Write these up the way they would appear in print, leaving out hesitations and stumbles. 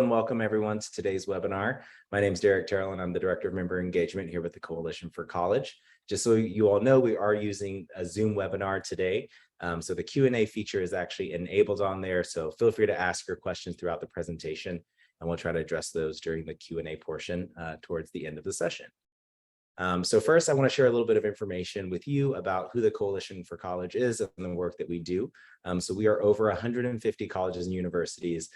and welcome everyone to today's webinar. My name is Derek Terrell and I'm the Director of Member Engagement here with the Coalition for College. Just so you all know, we are using a Zoom webinar today. So the Q&A feature is actually enabled on there. So feel free to ask your questions throughout the presentation and we'll try to address those during the Q&A portion towards the end of the session. So first, I want to share a little bit of information with you about who the Coalition for College is and the work that we do. So we are over 150 colleges and universities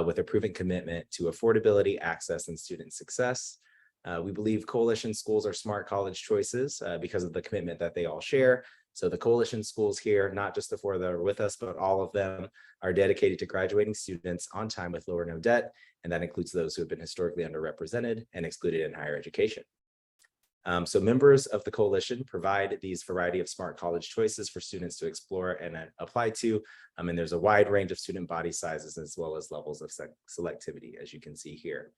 with a proven commitment to affordability, access, and student success. We believe Coalition schools are smart college choices because of the commitment that they all share. So the Coalition schools here, not just the four that are with us, but all of them are dedicated to graduating students on time with low or no debt. And that includes those who have been historically underrepresented and excluded in higher education. So members of the Coalition provide these variety of smart college choices for students to explore and apply to. And there's a wide range of student body sizes as well as levels of selectivity, as you can see here.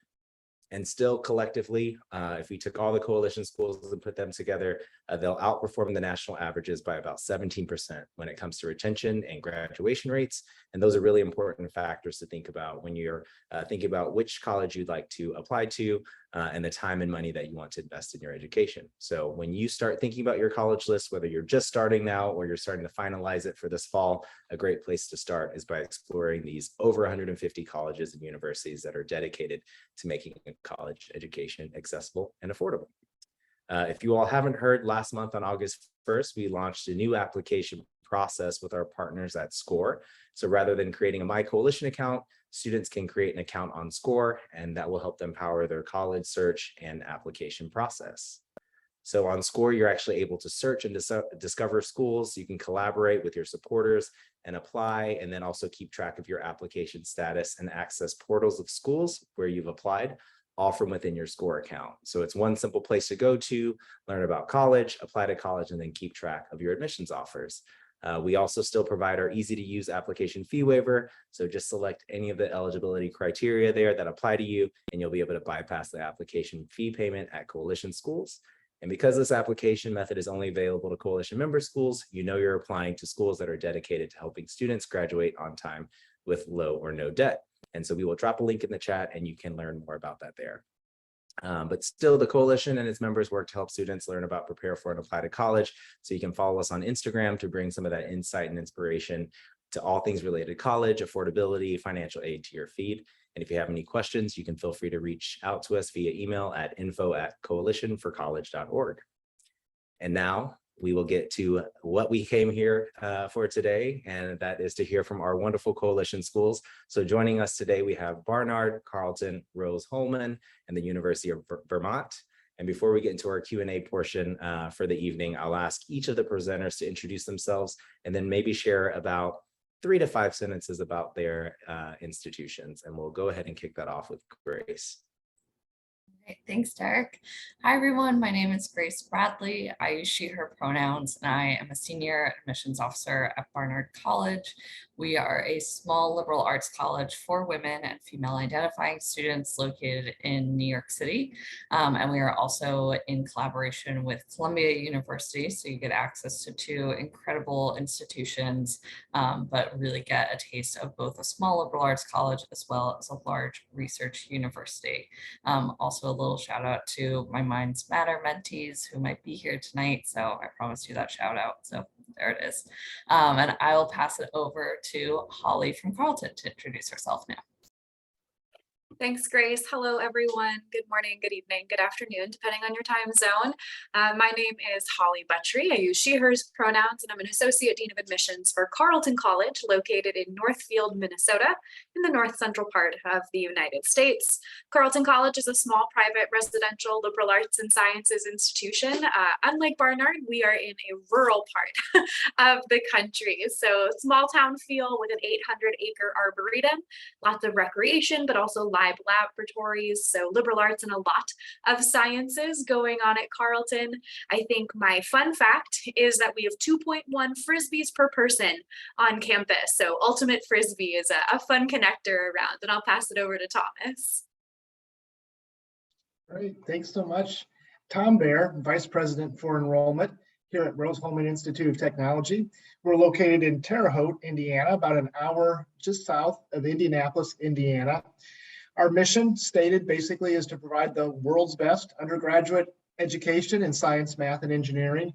And still collectively, if we took all the Coalition schools and put them together, they'll outperform the national averages by about 17% when it comes to retention and graduation rates. And those are really important factors to think about when you're thinking about which college you'd like to apply to and the time and money that you want to invest in your education. So when you start thinking about your college list, whether you're just starting now or you're starting to finalize it for this fall, a great place to start is by exploring these over 150 colleges and universities that are dedicated to making a college education accessible and affordable. If you all haven't heard, last month on August 1st, we launched a new application process with our partners at SCORE. So rather than creating a My Coalition account, students can create an account on SCORE, and that will help them power their college search and application process. So on SCORE, you're actually able to search and discover schools. You can collaborate with your supporters and apply, and then also keep track of your application status and access portals of schools where you've applied, all from within your SCORE account. So it's one simple place to go to, learn about college, apply to college, and then keep track of your admissions offers. We also still provide our easy to use application fee waiver. So just select any of the eligibility criteria there that apply to you, and you'll be able to bypass the application fee payment at Coalition schools. And because this application method is only available to Coalition member schools, you know you're applying to schools that are dedicated to helping students graduate on time with low or no debt. And so we will drop a link in the chat and you can learn more about that there. But still, the Coalition and its members work to help students learn about, prepare for, and apply to college. So you can follow us on Instagram to bring some of that insight and inspiration to all things related to college, affordability, financial aid to your feed. And if you have any questions, you can feel free to reach out to us via email at info@coalitionforcollege.org. And now we will get to what we came here for today, and that is to hear from our wonderful Coalition schools. So joining us today, we have Barnard, Carleton, Rose-Hulman, and the University of Vermont. And before we get into our Q&A portion for the evening, I'll ask each of the presenters to introduce themselves and then maybe share about 3 to 5 sentences about their institutions. And we'll go ahead and kick that off with Grace. Thanks, Derek. Hi, everyone. My name is Grace Bradley. I use she, her pronouns, and I am a senior admissions officer at Barnard College. We are a small liberal arts college for women and female identifying students located in New York City. And we are also in collaboration with Columbia University. So you get access to 2 incredible institutions, but really get a taste of both a small liberal arts college as well as a large research university. Also a little shout out to my Minds Matter mentees who might be here tonight. So I promised you that shout out. So there it is. And I will pass it over to Holly from Carleton to introduce herself now. Thanks, Grace. Hello, everyone. Good morning, good evening, good afternoon, depending on your time zone. My name is Holly Buttrey. I use she, hers pronouns, and I'm an Associate Dean of Admissions for Carleton College, located in Northfield, Minnesota, in the north central part of the United States. Carleton College is a small private residential liberal arts and sciences institution. Unlike Barnard, we are in a rural part of the country. So small town feel with an 800-acre arboretum, lots of recreation, but also live laboratories, so liberal arts and a lot of sciences going on at Carleton. I think my fun fact is that we have 2.1 Frisbees per person on campus. So Ultimate Frisbee is a fun connector around, and I'll pass it over to Thomas. Great, thanks so much. Tom Baer, Vice President for Enrollment here at Rose-Hulman Institute of Technology. We're located in Terre Haute, Indiana, about an hour just south of Indianapolis, Indiana. Our mission stated basically is to provide the world's best undergraduate education in science, math, and engineering.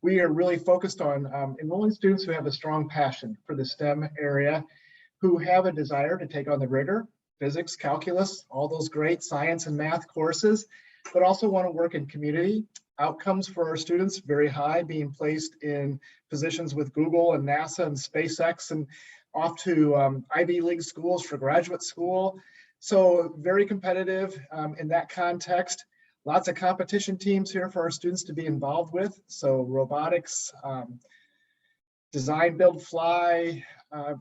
We are really focused on enrolling students who have a strong passion for the STEM area, who have a desire to take on the rigor, physics, calculus, all those great science and math courses, but also want to work in community. Outcomes for our students very high, being placed in positions with Google and NASA and SpaceX and off to Ivy League schools for graduate school. So very competitive in that context. Lots of competition teams here for our students to be involved with. So robotics, design, build, fly,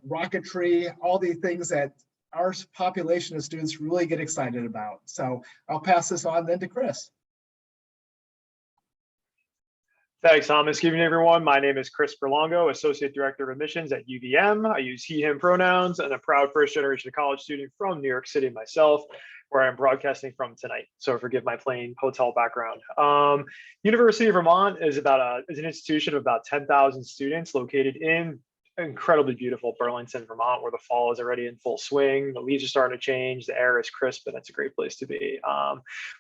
rocketry, all the things that our population of students really get excited about. So I'll pass this on then to Chris. Thanks, Thomas. Good evening, everyone. My name is Chris Berlongo, Associate Director of Admissions at UVM. I use he, him pronouns and a proud first-generation college student from New York City myself, where I'm broadcasting from tonight. So forgive my plain hotel background. University of Vermont is an institution of about 10,000 students located in incredibly beautiful Burlington, Vermont, where the fall is already in full swing. The leaves are starting to change. The air is crisp, and it's a great place to be.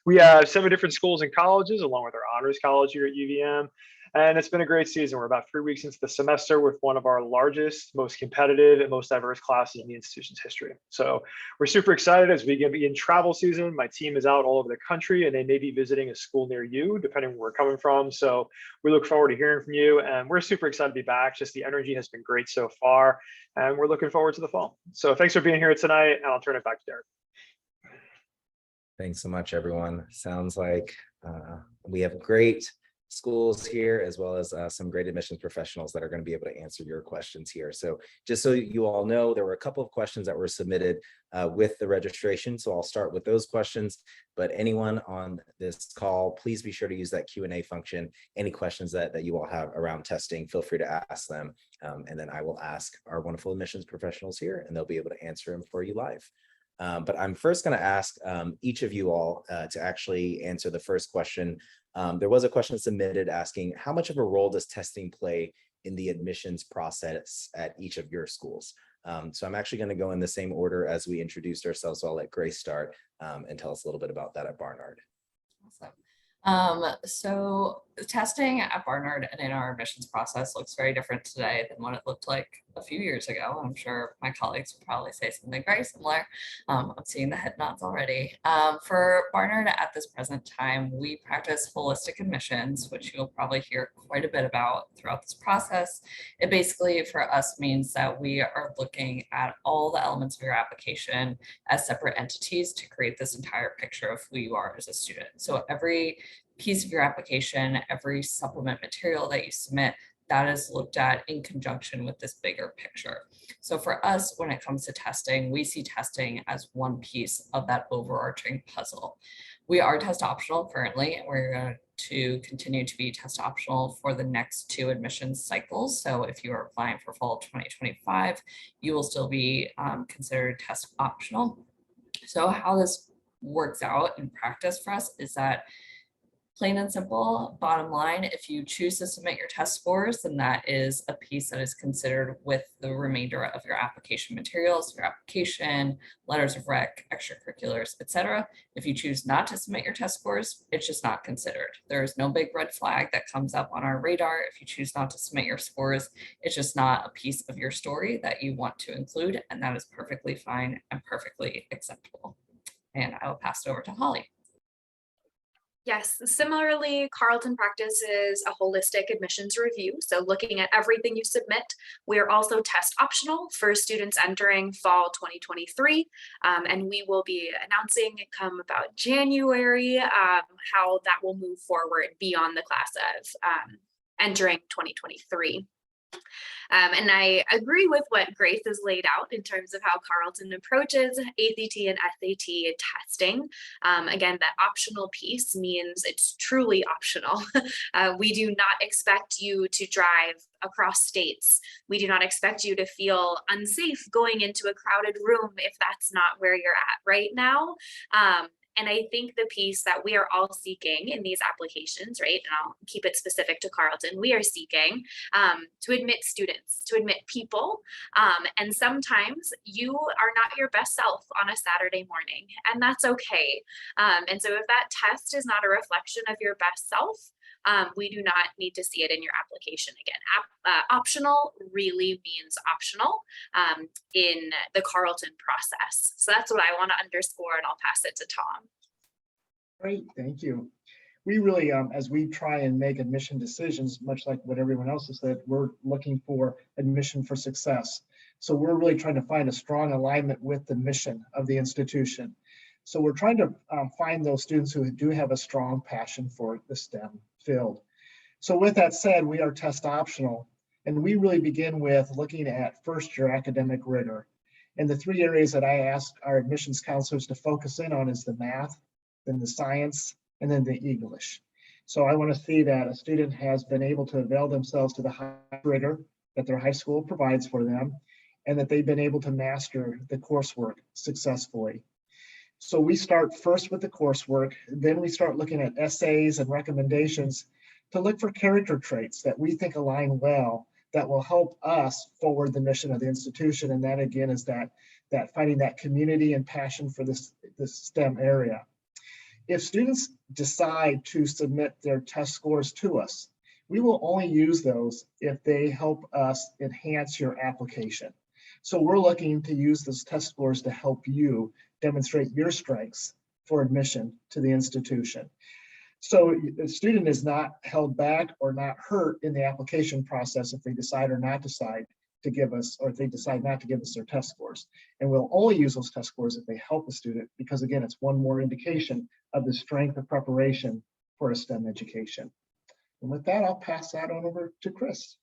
We have 7 different schools and colleges, along with our honors college here at UVM. And it's been a great season. We're about 3 weeks into the semester with one of our largest, most competitive, and most diverse classes in the institution's history. So we're super excited as we begin travel season. My team is out all over the country, and they may be visiting a school near you, depending where we're coming from. So we look forward to hearing from you, and we're super excited to be back. Just the energy has been great so far, and we're looking forward to the fall. So thanks for being here tonight, and I'll turn it back to Derek. Thanks so much, everyone. Sounds like we have great schools here, as well as some great admissions professionals that are going to be able to answer your questions here. So just so you all know, there were a couple of questions that were submitted with the registration. So I'll start with those questions, but anyone on this call, please be sure to use that Q&A function. Any questions that you all have around testing, feel free to ask them. And then I will ask our wonderful admissions professionals here, and they'll be able to answer them for you live. But I'm first going to ask each of you all to actually answer the first question. There was a question submitted asking, how much of a role does testing play in the admissions process at each of your schools? So I'm actually going to go in the same order as we introduced ourselves. So I'll let Grace start and tell us a little bit about that at Barnard. Awesome. So testing at Barnard and in our admissions process looks very different today than what it looked like a few years ago. I'm sure my colleagues will probably say something very similar. I'm seeing the head nods already. For Barnard at this present time, we practice holistic admissions, which you'll probably hear quite a bit about throughout this process. It basically for us means that we are looking at all the elements of your application as separate entities to create this entire picture of who you are as a student. So every piece of your application, every supplement material that you submit, that is looked at in conjunction with this bigger picture. So for us, when it comes to testing, we see testing as one piece of that overarching puzzle. We are test optional currently. We're going to continue to be test optional for the next 2 admissions cycles. So if you are applying for fall 2025, you will still be considered test optional. So how this works out in practice for us is that, plain and simple, bottom line, if you choose to submit your test scores, then that is a piece that is considered with the remainder of your application materials, your application, letters of rec, extracurriculars, etc. If you choose not to submit your test scores, it's just not considered. There is no big red flag that comes up on our radar. If you choose not to submit your scores, it's just not a piece of your story that you want to include, and that is perfectly fine and perfectly acceptable. And I will pass it over to Holly. Yes, similarly, Carleton practices a holistic admissions review. So looking at everything you submit, we are also test optional for students entering fall 2023. And we will be announcing come about January how that will move forward beyond the class of entering 2023. And I agree with what Grace has laid out in terms of how Carleton approaches ACT and SAT testing. Again, that optional piece means it's truly optional. We do not expect you to drive across states. We do not expect you to feel unsafe going into a crowded room if that's not where you're at right now. And I think the piece that we are all seeking in these applications, right, and I'll keep it specific to Carleton, we are seeking to admit students, to admit people. And sometimes you are not your best self on a Saturday morning, and that's okay. And so if that test is not a reflection of your best self, we do not need to see it in your application again. Optional really means optional in the Carleton process. So that's what I want to underscore, and I'll pass it to Tom. Great, thank you. We really, as we try and make admission decisions, much like what everyone else has said, we're looking for admission for success. So we're really trying to find a strong alignment with the mission of the institution. So we're trying to find those students who do have a strong passion for the STEM field. So with that said, we are test optional, and we really begin with looking at first year academic rigor. And the 3 areas that I asked our admissions counselors to focus in on is the math, then the science, and then the English. So I want to see that a student has been able to avail themselves to the high rigor that their high school provides for them, and that they've been able to master the coursework successfully. So we start first with the coursework, then we start looking at essays and recommendations to look for character traits that we think align well, that will help us forward the mission of the institution. And that again is that finding that community and passion for this STEM area. If students decide to submit their test scores to us, we will only use those if they help us enhance your application. So we're looking to use those test scores to help you demonstrate your strengths for admission to the institution. So the student is not held back or not hurt in the application process if they decide or not decide to give us, or if they decide not to give us their test scores. And we'll only use those test scores if they help the student, because again, it's one more indication of the strength of preparation for a STEM education. And with that, I'll pass that on over to Chris.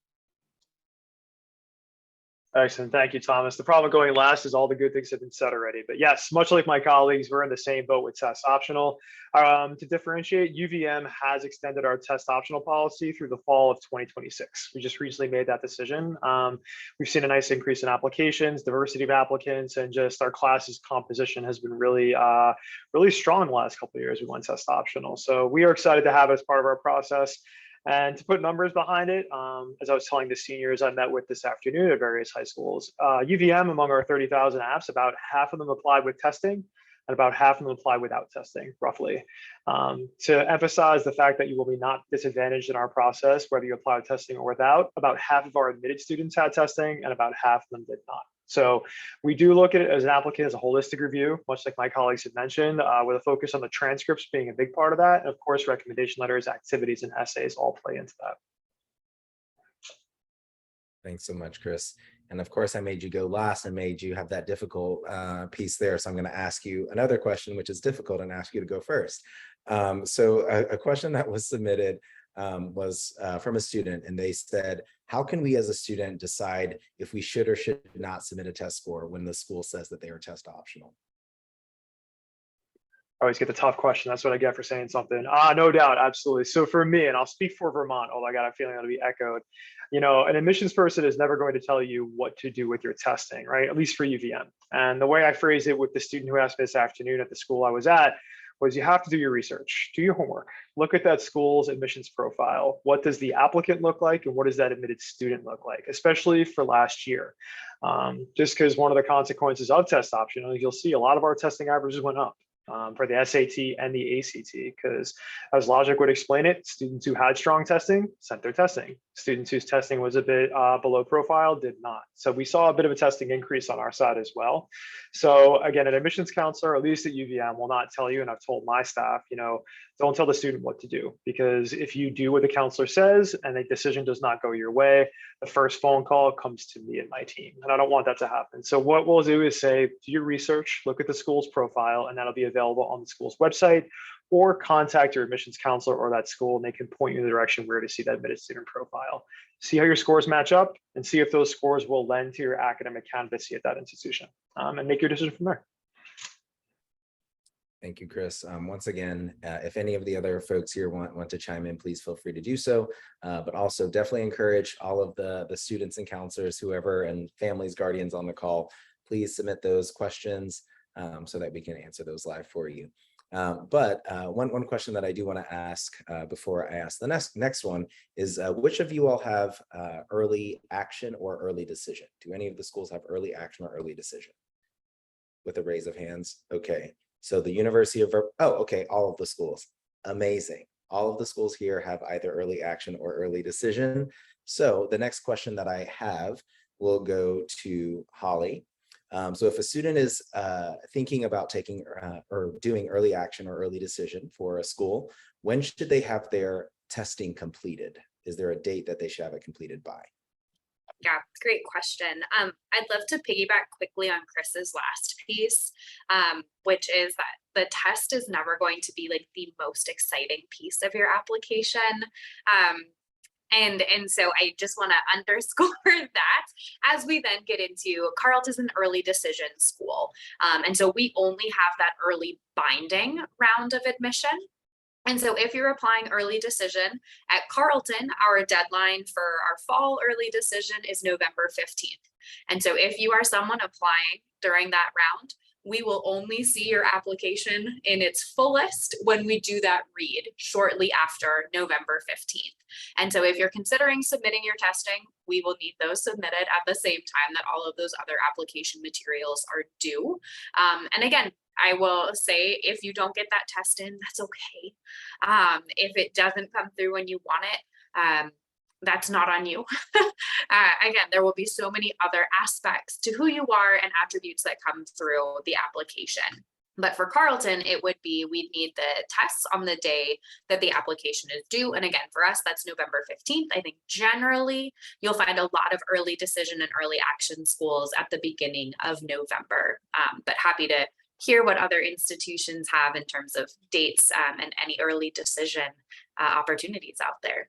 Excellent. Thank you, Thomas. The problem going last is all the good things have been said already. But yes, much like my colleagues, we're in the same boat with test optional. To differentiate, UVM has extended our test optional policy through the fall of 2026. We just recently made that decision. We've seen a nice increase in applications, diversity of applicants, and just our classes composition has been really, really strong the last couple of years. We went test optional. So we are excited to have it as part of our process. And to put numbers behind it, as I was telling the seniors I met with this afternoon at various high schools, UVM, among our 30,000 apps, about half of them applied with testing and about half of them applied without testing, roughly. To emphasize the fact that you will be not disadvantaged in our process, whether you apply with testing or without, about half of our admitted students had testing and about half of them did not. So we do look at it as an applicant as a holistic review, much like my colleagues had mentioned, with a focus on the transcripts being a big part of that. And of course, recommendation letters, activities, and essays all play into that. Thanks so much, Chris. And of course, I made you go last and made you have that difficult piece there. So I'm going to ask you another question, which is difficult, and ask you to go first. So a question that was submitted was from a student, and they said, how can we as a student decide if we should or should not submit a test score when the school says that they are test optional? I always get the tough question. That's what I get for saying something. No doubt, absolutely. So for me, and I'll speak for Vermont, although I got a feeling that'll be echoed, you know, an admissions person is never going to tell you what to do with your testing, right? At least for UVM. And the way I phrased it with the student who asked me this afternoon at the school I was at was, you have to do your research, do your homework, look at that school's admissions profile. What does the applicant look like, and what does that admitted student look like, especially for last year? Just because one of the consequences of test optional, you'll see a lot of our testing averages went up. For the SAT and the ACT, because as logic would explain it, students who had strong testing sent their testing. Students whose testing was a bit below profile did not. So we saw a bit of a testing increase on our side as well. So again, an admissions counselor, at least at UVM, will not tell you, and I've told my staff, you know, don't tell the student what to do, because if you do what the counselor says and the decision does not go your way, the first phone call comes to me and my team, and I don't want that to happen. So what we'll do is say, do your research, look at the school's profile, and that'll be available on the school's website, or contact your admissions counselor or that school, and they can point you in the direction where to see that admitted student profile. See how your scores match up, and see if those scores will lend to your academic candidacy at that institution, and make your decision from there. Thank you, Chris. Once again, if any of the other folks here want to chime in, please feel free to do so. But also definitely encourage all of the students and counselors, whoever, and families, guardians on the call, please submit those questions so that we can answer those live for you. One question that I do want to ask before I ask the next one is which of you all have early action or early decision? Do any of the schools have early action or early decision? With a raise of hands. Okay. So the University of okay, all of the schools. Amazing. All of the schools here have either early action or early decision. So the next question that I have will go to Holly. So if a student is thinking about taking or doing early action or early decision for a school, when should they have their testing completed? Is there a date that they should have it completed by? Yeah, great question. I'd love to piggyback quickly on Chris's last piece, which is that the test is never going to be like the most exciting piece of your application. And so I just want to underscore that as we then get into Carleton's an early decision school. And so we only have that early binding round of admission. And so if you're applying early decision at Carleton, our deadline for our fall early decision is November 15th. And so if you are someone applying during that round, we will only see your application in its fullest when we do that read shortly after November 15th. And so if you're considering submitting your testing, we will need those submitted at the same time that all of those other application materials are due. And again, I will say, if you don't get that test in, that's okay. If it doesn't come through when you want it, that's not on you. Again, there will be so many other aspects to who you are and attributes that come through the application. But for Carleton, it would be, we'd need the tests on the day that the application is due. And again, for us, that's November 15th. I think generally you'll find a lot of early decision and early action schools at the beginning of November, but happy to hear what other institutions have in terms of dates and any early decision opportunities out there.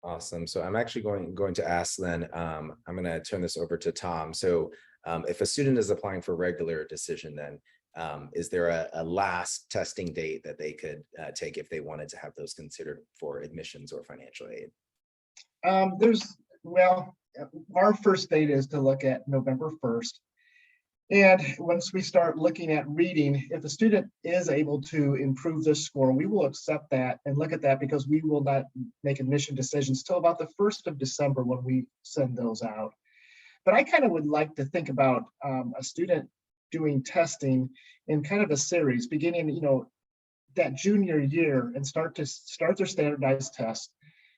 Awesome. So I'm actually going to ask then, I'm going to turn this over to Tom. So if a student is applying for regular decision, then is there a last testing date that they could take if they wanted to have those considered for admissions or financial aid? Our first date is to look at November 1st. And once we start looking at reading, if the student is able to improve this score, we will accept that and look at that, because we will not make admission decisions till about the 1st of December when we send those out. But I kind of would like to think about a student doing testing in kind of a series, beginning, that junior year, and start their standardized test,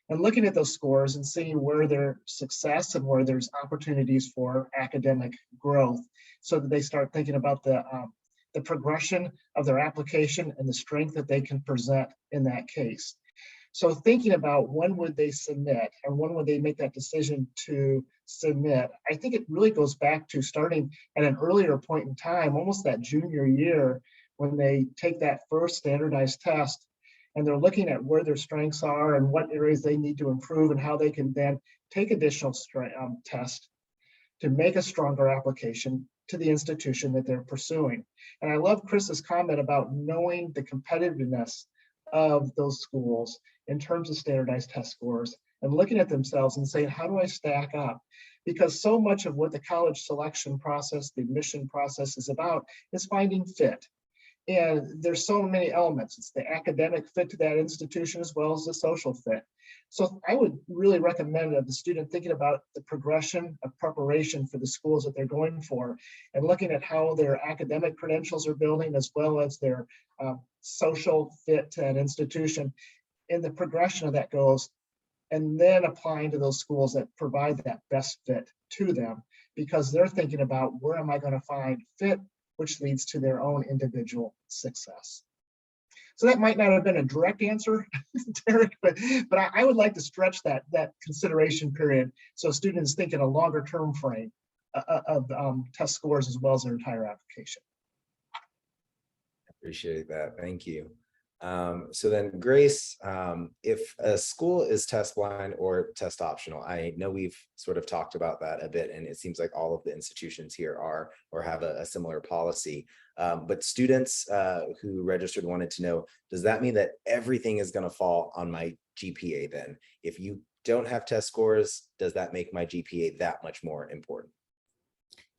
and looking at those scores and seeing where there's success and where there's opportunities for academic growth, so that they start thinking about the progression of their application and the strength that they can present in that case. So thinking about when would they submit and when would they make that decision to submit, I think it really goes back to starting at an earlier point in time, almost that junior year, when they take that first standardized test, and they're looking at where their strengths are and what areas they need to improve, and how they can then take additional tests to make a stronger application to the institution that they're pursuing. And I love Chris's comment about knowing the competitiveness of those schools in terms of standardized test scores, and looking at themselves and saying, how do I stack up? Because so much of what the college selection process, the admission process is about, is finding fit. And there's so many elements. It's the academic fit to that institution as well as the social fit. So I would really recommend that the student thinking about the progression of preparation for the schools that they're going for, and looking at how their academic credentials are building as well as their social fit to an institution, and the progression of that goes, and then applying to those schools that provide that best fit to them, because they're thinking about, where am I going to find fit, which leads to their own individual success. So that might not have been a direct answer, Derek, but I would like to stretch that consideration period, so students think in a longer term frame of test scores as well as their entire application. Appreciate that. Thank you. So then, Grace, if a school is test blind or test optional, I know we've sort of talked about that a bit, and it seems like all of the institutions here are or have a similar policy. But students who registered wanted to know, does that mean that everything is going to fall on my GPA then? If you don't have test scores, does that make my GPA that much more important?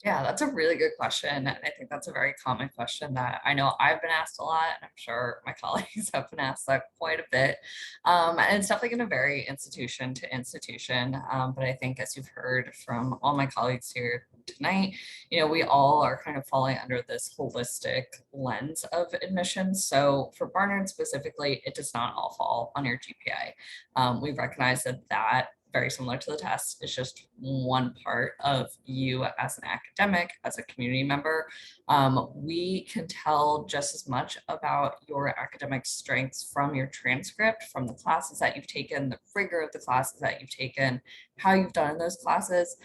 Yeah, that's a really good question. And I think that's a very common question that I know I've been asked a lot, and I'm sure my colleagues have been asked that quite a bit. And it's definitely going to vary institution to institution. But I think as you've heard from all my colleagues here tonight, we all are kind of falling under this holistic lens of admissions. So for Barnard specifically, it does not all fall on your GPA. We recognize that very similar to the test. It's just one part of you as an academic, as a community member. We can tell just as much about your academic strengths from your transcript, from the classes that you've taken, the rigor of the classes that you've taken, how you've done in those classes,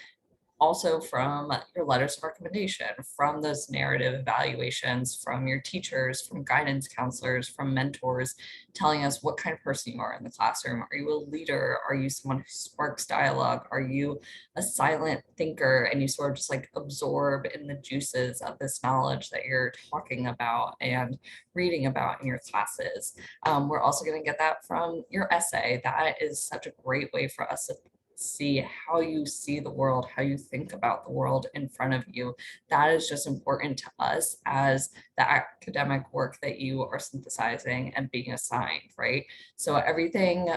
also from your letters of recommendation, from those narrative evaluations, from your teachers, from guidance counselors, from mentors, telling us what kind of person you are in the classroom. Are you a leader? Are you someone who sparks dialogue? Are you a silent thinker and you sort of just like absorb in the juices of this knowledge that you're talking about and reading about in your classes? We're also going to get that from your essay. That is such a great way for us to see how you see the world, how you think about the world in front of you. That is just important to us as the academic work that you are synthesizing and being assigned, right? So everything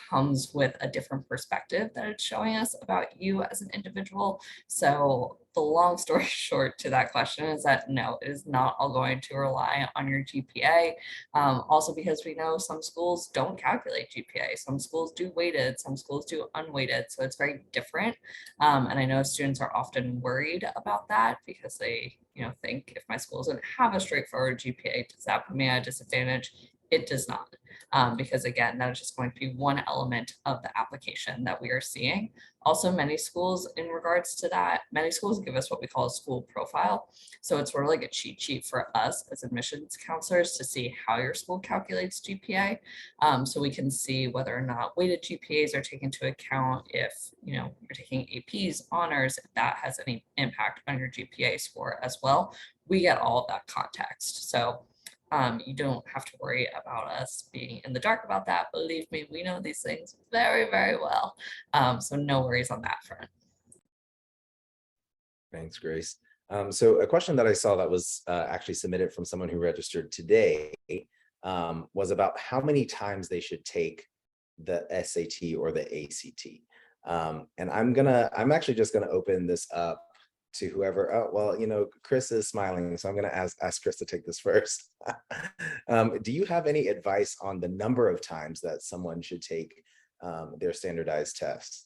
comes with a different perspective that it's showing us about you as an individual. So the long story short to that question is that no, it is not all going to rely on your GPA. Also because we know some schools don't calculate GPA, some schools do weighted, some schools do unweighted, so it's very different. And I know students are often worried about that because they think if my school doesn't have a straightforward GPA, does that put me at a disadvantage? It does not. Because again, that is just going to be one element of the application that we are seeing. Also, many schools, in regards to that, many schools give us what we call a school profile. So it's sort of like a cheat sheet for us as admissions counselors to see how your school calculates GPA. So we can see whether or not weighted GPAs are taken into account, if you're taking APs, honors, if that has any impact on your GPA score as well. We get all of that context. So you don't have to worry about us being in the dark about that. Believe me, we know these things very, very well. So no worries on that front. Thanks, Grace. So a question that I saw that was actually submitted from someone who registered today was about how many times they should take the SAT or the ACT. And I'm actually just gonna open this up to whoever. Oh, well, Chris is smiling, so I'm going to ask Chris to take this first. Do you have any advice on the number of times that someone should take their standardized tests?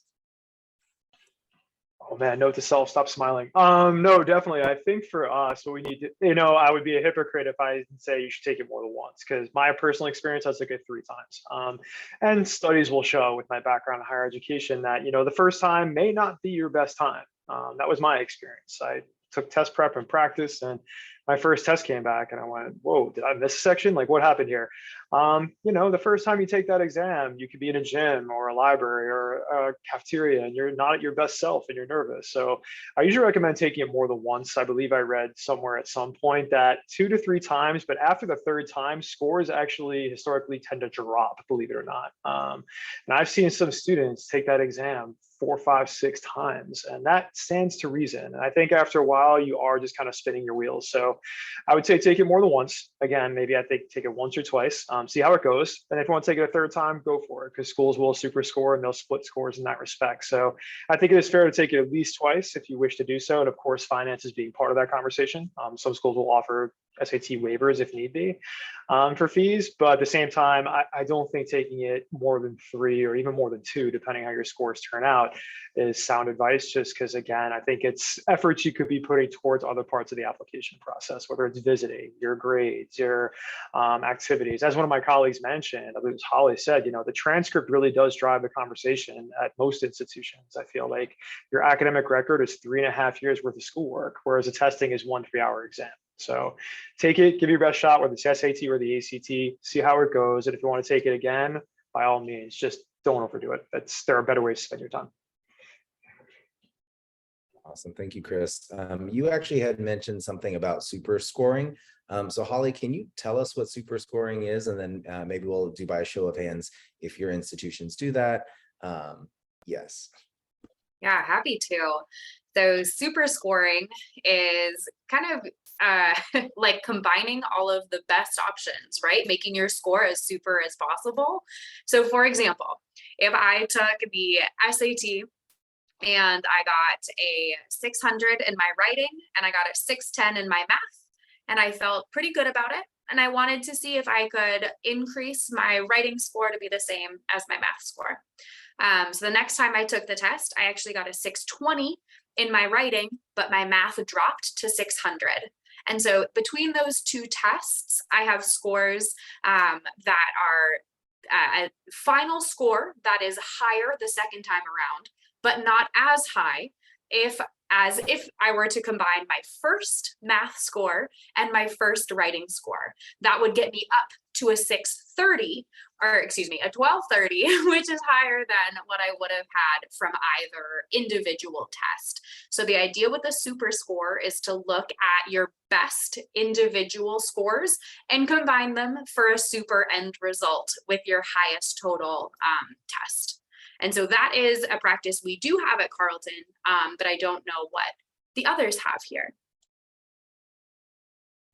Oh man, note to self, stop smiling. No, definitely. I think for us, what we need to, I would be a hypocrite if I say you should take it more than once, because my personal experience, I took it 3 times. And studies will show with my background in higher education that, the first time may not be your best time. That was my experience. I took test prep and practice, and my first test came back and I went, whoa, did I miss a section? Like, what happened here? The first time you take that exam, you could be in a gym or a library or a cafeteria and you're not at your best self and you're nervous. So I usually recommend taking it more than once. I believe I read somewhere at some point that 2 to 3 times, but after the 3rd time, scores actually historically tend to drop, believe it or not. And I've seen some students take that exam 4, 5, 6 times, and that stands to reason. And I think after a while, you are just kind of spinning your wheels. So I would say take it more than once. Again, maybe I think take it once or twice, see how it goes. And if you want to take it a 3rd time, go for it, because schools will super score and they'll split scores in that respect. So I think it is fair to take it at least twice if you wish to do so. And of course, finance is being part of that conversation. Some schools will offer SAT waivers if need be for fees, but at the same time, I don't think taking it more than 3 or even more than 2, depending how your scores turn out, is sound advice. Just because, again, I think it's efforts you could be putting towards other parts of the application process, whether it's visiting, your grades, your activities. As one of my colleagues mentioned, I believe Holly said, the transcript really does drive the conversation at most institutions. I feel like your academic record is 3.5 years worth of schoolwork, whereas the testing is 1 3-hour exam. So take it, give your best shot, whether it's SAT or the ACT, see how it goes. And if you want to take it again, by all means, just don't overdo it. There are better ways to spend your time. Awesome. Thank you, Chris. You actually had mentioned something about super scoring. So Holly, can you tell us what super scoring is? And then maybe we'll do by a show of hands if your institutions do that. Yes. Yeah, happy to. So super scoring is kind of like combining all of the best options, right? Making your score as super as possible. So for example, if I took the SAT and I got a 600 in my writing and I got a 610 in my math, and I felt pretty good about it. And I wanted to see if I could increase my writing score to be the same as my math score. So the next time I took the test, I actually got a 620 in my writing, but my math dropped to 600. And so between those two tests, I have scores that are a final score that is higher the second time around, but not as high as if I were to combine my first math score and my first writing score. That would get me up to a 630, or excuse me, a 1230, which is higher than what I would have had from either individual test. So the idea with the super score is to look at your best individual scores and combine them for a super end result with your highest total test. And so that is a practice we do have at Carleton, but I don't know what the others have here.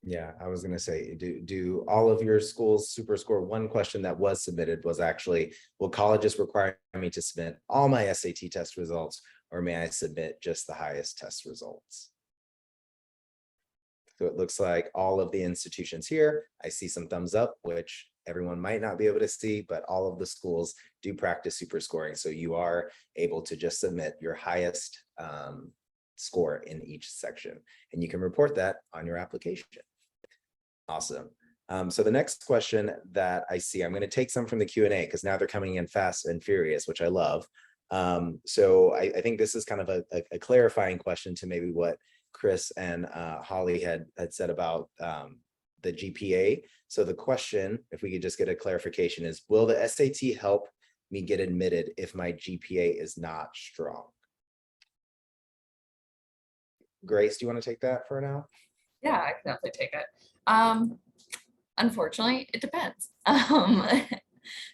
Yeah, I was going to say, do all of your schools super score? One question that was submitted was actually, will colleges require me to submit all my SAT test results, or may I submit just the highest test results? So it looks like all of the institutions here, I see some thumbs up, which everyone might not be able to see, but all of the schools do practice super scoring. So you are able to just submit your highest score in each section, and you can report that on your application. Awesome. So the next question that I see, I'm going to take some from the Q&A because now they're coming in fast and furious, which I love. So I think this is kind of a clarifying question to maybe what Chris and Holly had said about the GPA. So the question, if we could just get a clarification, is will the SAT help me get admitted if my GPA is not strong? Grace, do you want to take that for now? Yeah, I can definitely take it. Unfortunately, it depends.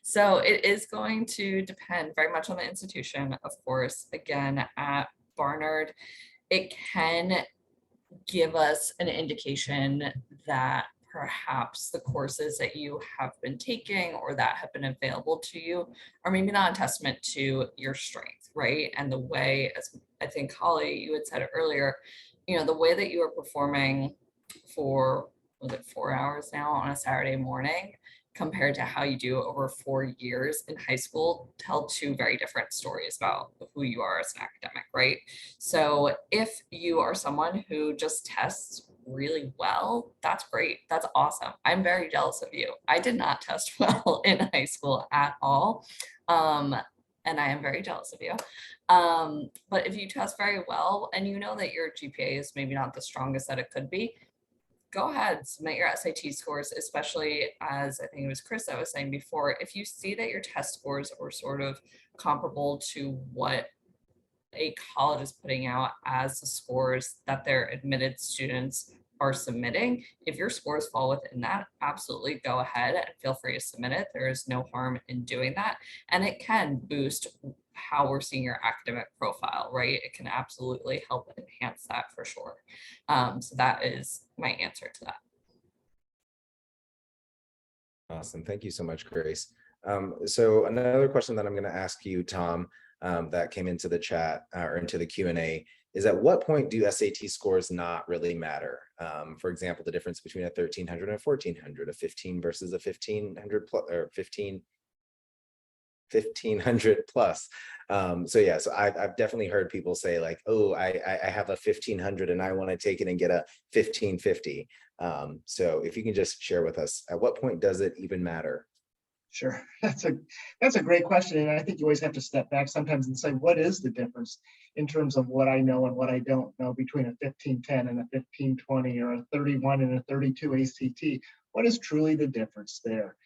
So it is going to depend very much on the institution, of course. Again, at Barnard, it can give us an indication that perhaps the courses that you have been taking or that have been available to you are maybe not a testament to your strength, right? And the way, as I think Holly, you had said it earlier, you know, the way that you are performing for, was it 4 hours now on a Saturday morning compared to how you do over 4 years in high school tell two very different stories about who you are as an academic, right? So if you are someone who just tests really well, that's great. That's awesome. I'm very jealous of you. I did not test well in high school at all. And I am very jealous of you. But if you test very well and you know that your GPA is maybe not the strongest that it could be, go ahead, submit your SAT scores, especially as I think it was Chris that was saying before, if you see that your test scores are sort of comparable to what a college is putting out as the scores that their admitted students are submitting, if your scores fall within that, absolutely go ahead and feel free to submit it. There is no harm in doing that. And it can boost how we're seeing your academic profile, right? It can absolutely help enhance that for sure. So that is my answer to that. Awesome. Thank you so much, Grace. So another question that I'm going to ask you, Tom, that came into the chat or into the Q&A is, at what point do SAT scores not really matter? For example, the difference between a 1300 and a 1400, a 15 versus a 1500 plus, or 1500 plus. So yeah, so I've definitely heard people say like, oh, I have a 1500 and I want to take it and get a 1550. So if you can just share with us, at what point does it even matter? Sure, that's a great question, and I think you always have to step back sometimes and say, what is the difference in terms of what I know and what I don't know between a 1510 and a 1520 or a 31 and a 32 ACT? What is truly the difference there?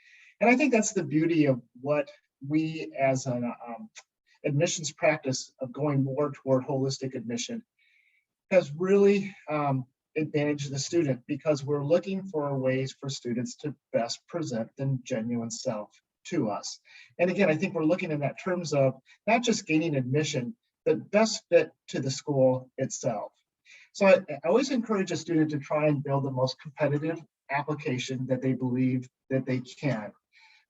And I think that's the beauty of what we as an admissions practice of going more toward holistic admission has really advantage the student, because we're looking for ways for students to best present their genuine self to us. And again, I think we're looking in that terms of not just gaining admission, the best fit to the school itself. So I always encourage a student to try and build the most competitive application that they believe that they can.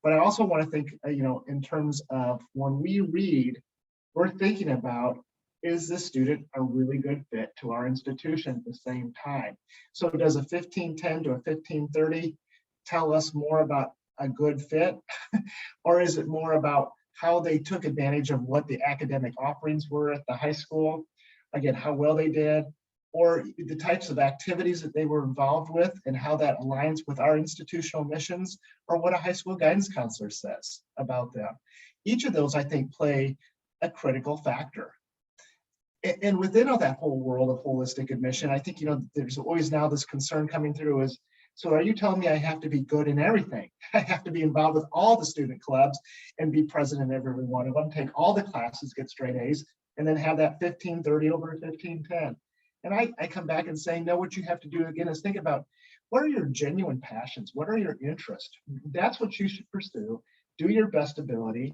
But I also want to think, in terms of when we read, we're thinking about, is this student a really good fit to our institution at the same time? So does a 1510 to a 1530 tell us more about a good fit? Or is it more about how they took advantage of what the academic offerings were at the high school? Again, how well they did, or the types of activities that they were involved with and how that aligns with our institutional missions, or what a high school guidance counselor says about them. Each of those, I think, play a critical factor. And within all that whole world of holistic admission, I think, there's always now this concern coming through is, so are you telling me I have to be good in everything? I have to be involved with all the student clubs and be present in every one of them, take all the classes, get straight A's, and then have that 1530 over 1510. And I come back and say, no, what you have to do again is think about, what are your genuine passions? What are your interests? That's what you should pursue. Do your best ability.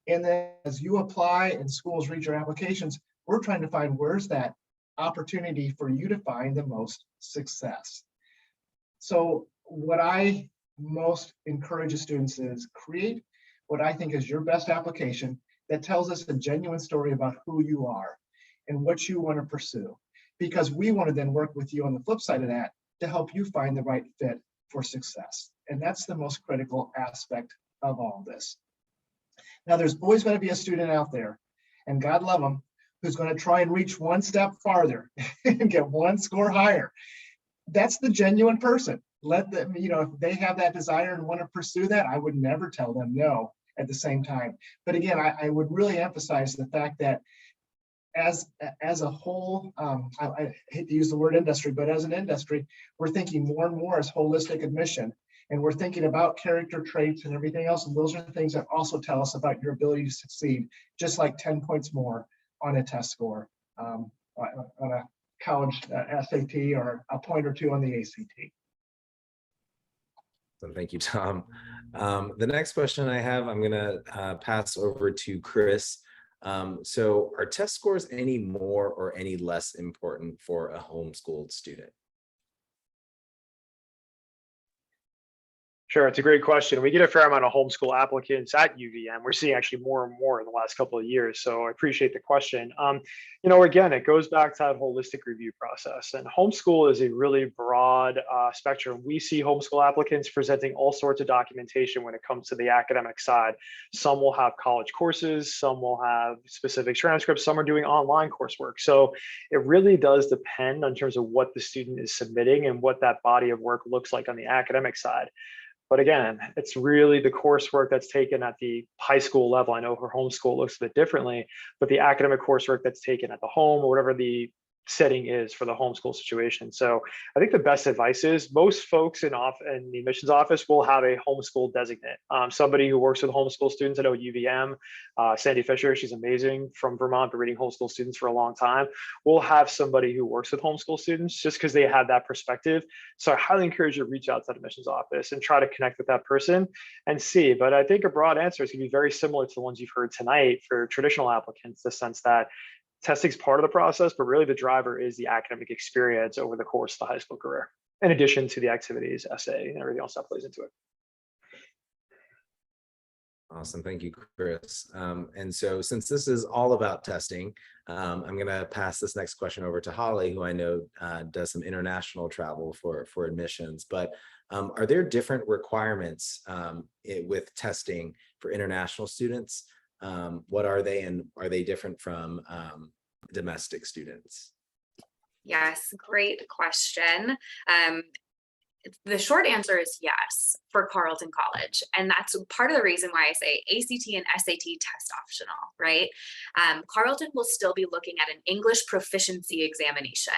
And then as you apply and schools read your applications, we're trying to find where's that opportunity for you to find the most success. So what I most encourage students is create what I think is your best application that tells us a genuine story about who you are and what you want to pursue. Because we want to then work with you on the flip side of that to help you find the right fit for success. And that's the most critical aspect of all this. Now, there's always going to be a student out there, and God love them, who's going to try and reach one step farther and get one score higher. That's the genuine person. Let them, if they have that desire and want to pursue that, I would never tell them no at the same time. But again, I would really emphasize the fact that as a whole, I hate to use the word industry, but as an industry, we're thinking more and more as holistic admission. And we're thinking about character traits and everything else. And those are the things that also tell us about your ability to succeed, just like 10 points more on a test score, on a college SAT, or a point or two on the ACT. So thank you, Tom. The next question I have, I'm going to pass over to Chris. So are test scores any more or any less important for a homeschooled student? Sure, it's a great question. We get a fair amount of homeschool applicants at UVM. We're seeing actually more and more in the last couple of years. So I appreciate the question. Again, it goes back to that holistic review process. And homeschool is a really broad spectrum. We see homeschool applicants presenting all sorts of documentation when it comes to the academic side. Some will have college courses, some will have specific transcripts, some are doing online coursework. So it really does depend in terms of what the student is submitting and what that body of work looks like on the academic side. But again, it's really the coursework that's taken at the high school level. I know for homeschool looks a bit differently, but the academic coursework that's taken at the home or whatever the setting is for the homeschool situation. So I think the best advice is most folks in the admissions office will have a homeschool designate, somebody who works with homeschool students. I know UVM, Sandy Fisher, she's amazing from Vermont, been reading homeschool students for a long time. We'll have somebody who works with homeschool students just because they have that perspective. So I highly encourage you to reach out to the admissions office and try to connect with that person and see. But I think a broad answer is going to be very similar to the ones you've heard tonight for traditional applicants, the sense that testing is part of the process, but really the driver is the academic experience over the course of the high school career, in addition to the activities, essay, and everything else that plays into it. Awesome. Thank you, Chris. And so since this is all about testing, I'm going to pass this next question over to Holly, who I know does some international travel for admissions. But are there different requirements with testing for international students? What are they, and are they different from domestic students? Yes, great question. The short answer is yes for Carleton College. And that's part of the reason why I say ACT and SAT test optional, right? Carleton will still be looking at an English proficiency examination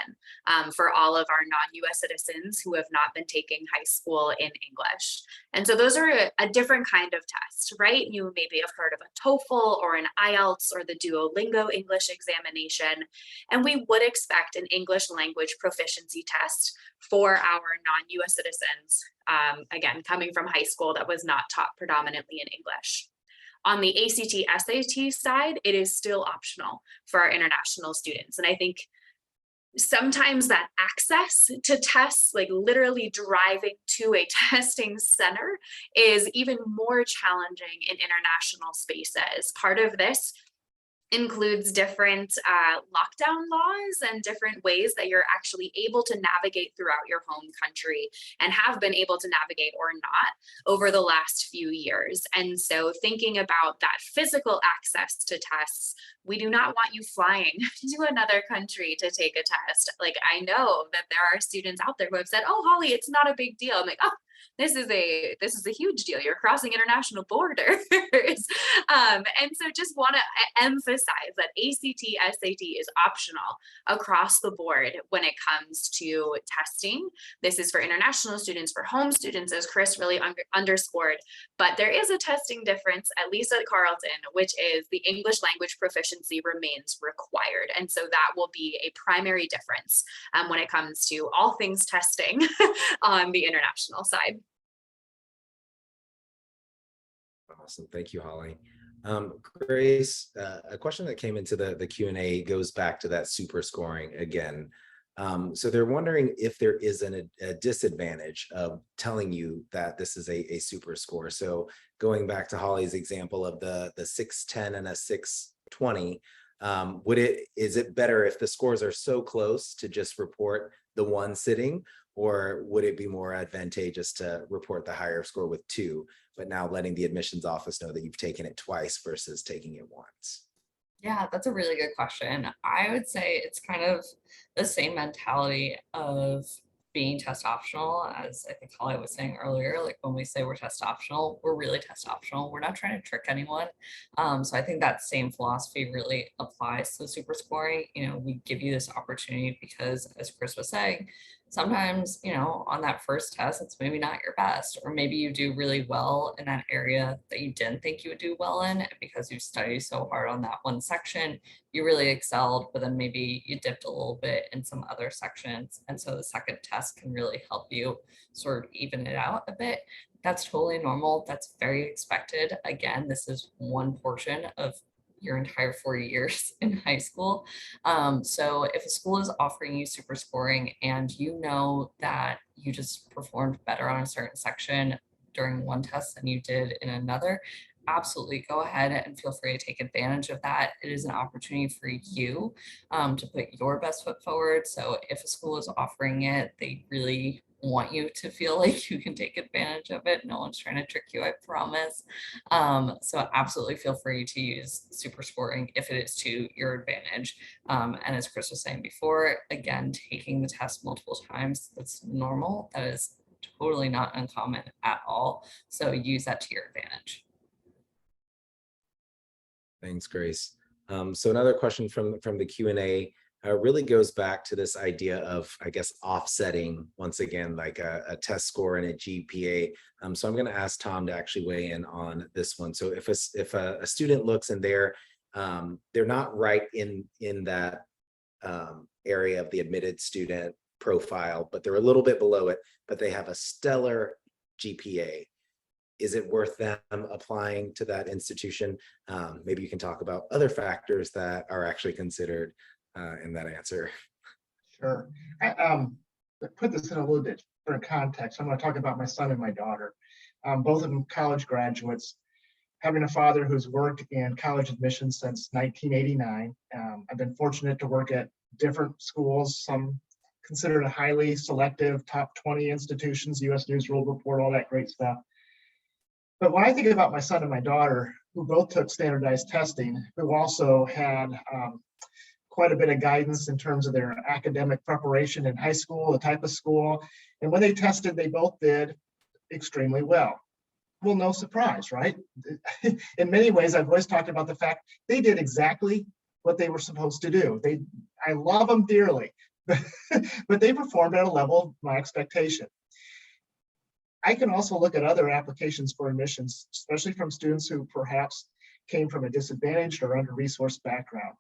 for all of our non-US citizens who have not been taking high school in English. And so those are a different kind of test, right? You maybe have heard of a TOEFL or an IELTS or the Duolingo English examination. And we would expect an English language proficiency test for our non-US citizens, again, coming from high school that was not taught predominantly in English. On the ACT, SAT side, it is still optional for our international students. And I think sometimes that access to tests, like literally driving to a testing center, is even more challenging in international spaces. Part of this includes different lockdown laws and different ways that you're actually able to navigate throughout your home country and have been able to navigate or not over the last few years. And so thinking about that physical access to tests, we do not want you flying to another country to take a test. Like, I know that there are students out there who have said, "Oh, Holly, it's not a big deal." I'm like, "Oh, this is a huge deal. You're crossing international borders." And so just want to emphasize that ACT, SAT is optional across the board when it comes to testing. This is for international students, for home students, as Chris really underscored. But there is a testing difference, at least at Carleton, which is the English language proficiency remains required. And so that will be a primary difference when it comes to all things testing on the international side. Awesome. Thank you, Holly. Grace, a question that came into the Q&A goes back to that super scoring again. So they're wondering if there is a disadvantage of telling you that this is a super score. So going back to Holly's example of the 610 and a 620, is it better if the scores are so close to just report the one sitting, or would it be more advantageous to report the higher score with 2, but now letting the admissions office know that you've taken it twice versus taking it once? Yeah, that's a really good question. I would say it's kind of the same mentality of being test optional as I think Holly was saying earlier. Like when we say we're test optional, we're really test optional. We're not trying to trick anyone. So I think that same philosophy really applies to super scoring. We give you this opportunity because, as Chris was saying, sometimes, on that first test, it's maybe not your best, or maybe you do really well in that area that you didn't think you would do well in, and because you studied so hard on that one section, you really excelled, but then maybe you dipped a little bit in some other sections. And so the second test can really help you sort of even it out a bit. That's totally normal. That's very expected. Again, this is one portion of your entire 4 years in high school. So if a school is offering you super scoring and you know that you just performed better on a certain section during one test than you did in another, absolutely go ahead and feel free to take advantage of that. It is an opportunity for you to put your best foot forward. So if a school is offering it, they really want you to feel like you can take advantage of it. No one's trying to trick you, I promise. So absolutely feel free to use super scoring if it is to your advantage. And as Chris was saying before, again, taking the test multiple times, that's normal. That is totally not uncommon at all. So use that to your advantage. Thanks, Grace. So another question from the Q&A really goes back to this idea of, I guess, offsetting once again, like a test score and a GPA. So I'm going to ask Tom to actually weigh in on this one. So if a student looks and they're not right in that area of the admitted student profile, but they're a little bit below it, but they have a stellar GPA, is it worth them applying to that institution? Maybe you can talk about other factors that are actually considered in that answer. Sure. To put this in a little bit for context, I'm going to talk about my son and my daughter. Both of them college graduates. Having a father who's worked in college admissions since 1989, I've been fortunate to work at different schools, some considered a highly selective top 20 institutions, U.S. News World Report, all that great stuff. But when I think about my son and my daughter, who both took standardized testing, who also had quite a bit of guidance in terms of their academic preparation in high school, the type of school, and when they tested, they both did extremely well. Well, no surprise, right? In many ways, I've always talked about the fact they did exactly what they were supposed to do. I love them dearly, but they performed at a level of my expectation. I can also look at other applications for admissions, especially from students who perhaps came from a disadvantaged or under-resourced background.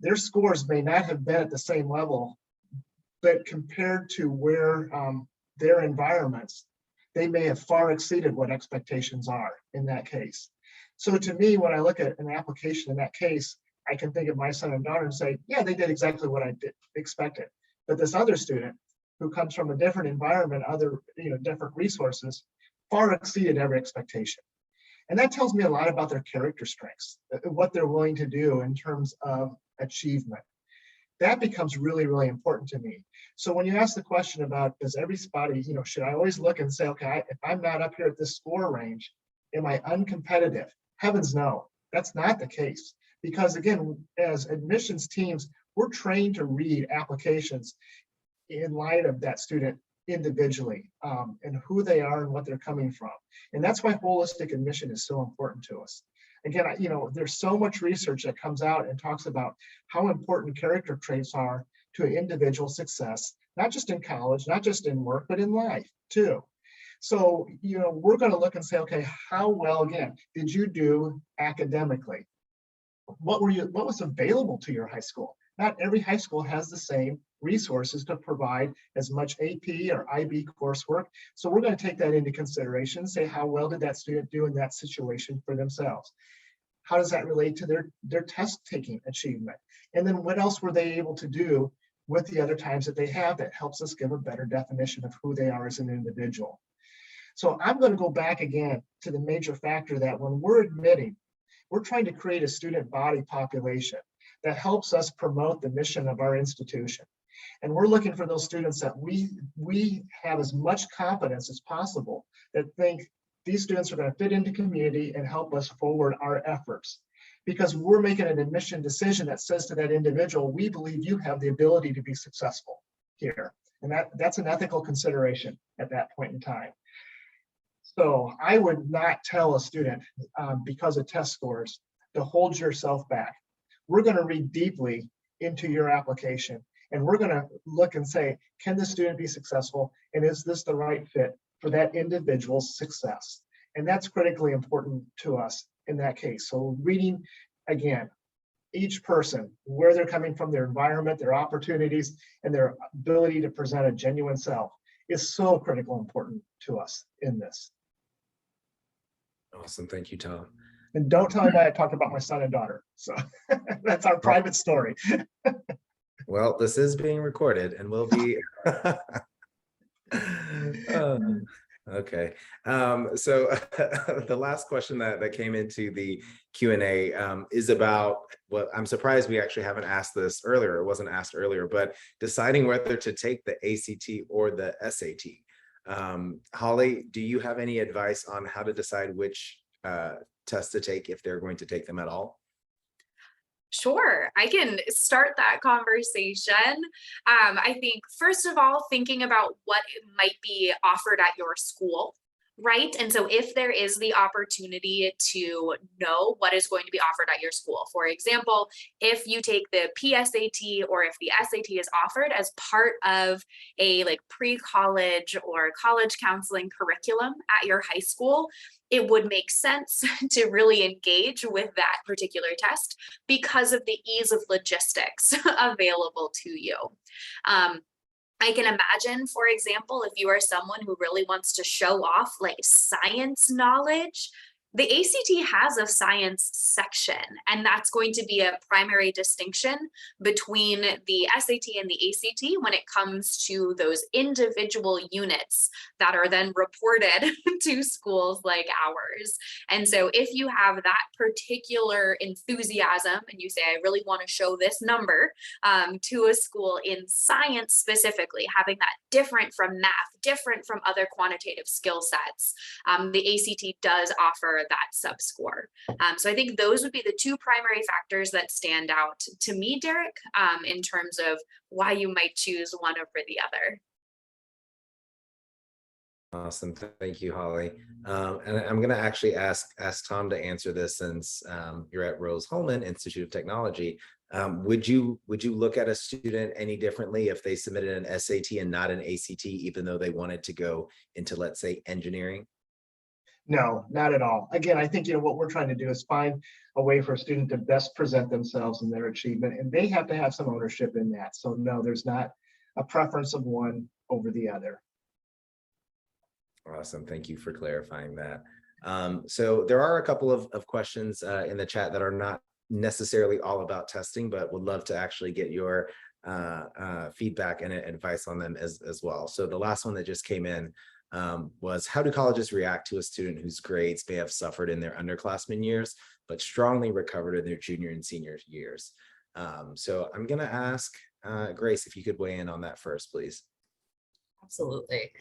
Their scores may not have been at the same level, but compared to where their environments, they may have far exceeded what expectations are in that case. So to me, when I look at an application in that case, I can think of my son and daughter and say, yeah, they did exactly what I expected. But this other student who comes from a different environment, other, different resources, far exceeded every expectation. And that tells me a lot about their character strengths, what they're willing to do in terms of achievement. That becomes really, really important to me. So when you ask the question about, does everybody, should I always look and say, okay, if I'm not up here at this score range, am I uncompetitive? Heavens no, that's not the case. Because again, as admissions teams, we're trained to read applications in light of that student individually, and who they are and what they're coming from. And that's why holistic admission is so important to us. Again, there's so much research that comes out and talks about how important character traits are to individual success, not just in college, not just in work, but in life too. So, we're going to look and say, okay, how well, again, did you do academically? What was available to your high school? Not every high school has the same resources to provide as much AP or IB coursework. So we're going to take that into consideration, say how well did that student do in that situation for themselves? How does that relate to their test taking achievement? And then what else were they able to do with the other times that they have that helps us give a better definition of who they are as an individual? So I'm going to go back again to the major factor that when we're admitting, we're trying to create a student body population that helps us promote the mission of our institution. And we're looking for those students that we have as much confidence as possible that think these students are going to fit into community and help us forward our efforts. Because we're making an admission decision that says to that individual, we believe you have the ability to be successful here. And that's an ethical consideration at that point in time. So I would not tell a student because of test scores to hold yourself back. We're going to read deeply into your application, and we're going to look and say, can this student be successful? And is this the right fit for that individual's success? And that's critically important to us in that case. So reading, again, each person, where they're coming from, their environment, their opportunities, and their ability to present a genuine self is so critical important to us in this. Awesome. Thank you, Tom. And don't tell anybody I talked about my son and daughter. So that's our private story. Well, this is being recorded and will be. Okay. So the last question that came into the Q&A is about what I'm surprised we actually haven't asked this earlier. It wasn't asked earlier, but deciding whether to take the ACT or the SAT. Holly, do you have any advice on how to decide which test to take if they're going to take them at all? Sure, I can start that conversation. I think, first of all, thinking about what might be offered at your school, right? And so if there is the opportunity to know what is going to be offered at your school, for example, if you take the PSAT or if the SAT is offered as part of a pre-college or college counseling curriculum at your high school, it would make sense to really engage with that particular test because of the ease of logistics available to you. I can imagine, for example, if you are someone who really wants to show off science knowledge, the ACT has a science section, and that's going to be a primary distinction between the SAT and the ACT when it comes to those individual units that are then reported to schools like ours. And so if you have that particular enthusiasm and you say, I really want to show this number to a school in science specifically, having that different from math, different from other quantitative skill sets, the ACT does offer that sub-score. So I think those would be the two primary factors that stand out to me, Derek, in terms of why you might choose one over the other. Awesome. Thank you, Holly. And I'm going to actually ask Tom to answer this since you're at Rose-Hulman Institute of Technology. Would you look at a student any differently if they submitted an SAT and not an ACT, even though they wanted to go into, let's say, engineering? No, not at all. Again, I think what we're trying to do is find a way for a student to best present themselves and their achievement, and they have to have some ownership in that. So no, there's not a preference of one over the other. Awesome. Thank you for clarifying that. So there are a couple of questions in the chat that are not necessarily all about testing, but would love to actually get your feedback and advice on them as well. So the last one that just came in was, how do colleges react to a student whose grades may have suffered in their underclassmen years, but strongly recovered in their junior and senior years? So I'm going to ask Grace if you could weigh in on that first, please. Absolutely.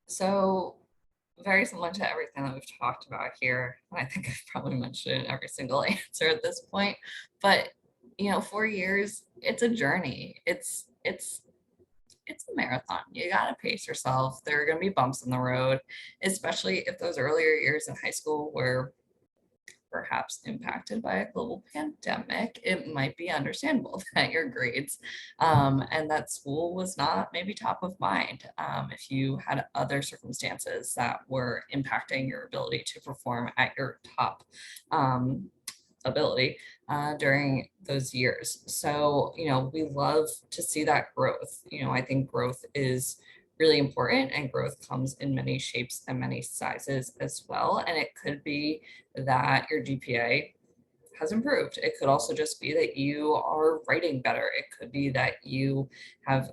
So very similar to everything that we've talked about here. And I think I've probably mentioned every single answer at this point, but 4 years, it's a journey. It's a marathon. You got to pace yourself. There are going to be bumps in the road, especially if those earlier years in high school were perhaps impacted by a global pandemic. It might be understandable that your grades and that school was not maybe top of mind if you had other circumstances that were impacting your ability to perform at your top ability during those years. So, we love to see that growth. I think growth is really important, and growth comes in many shapes and many sizes as well. And it could be that your GPA has improved. It could also just be that you are writing better. It could be that you have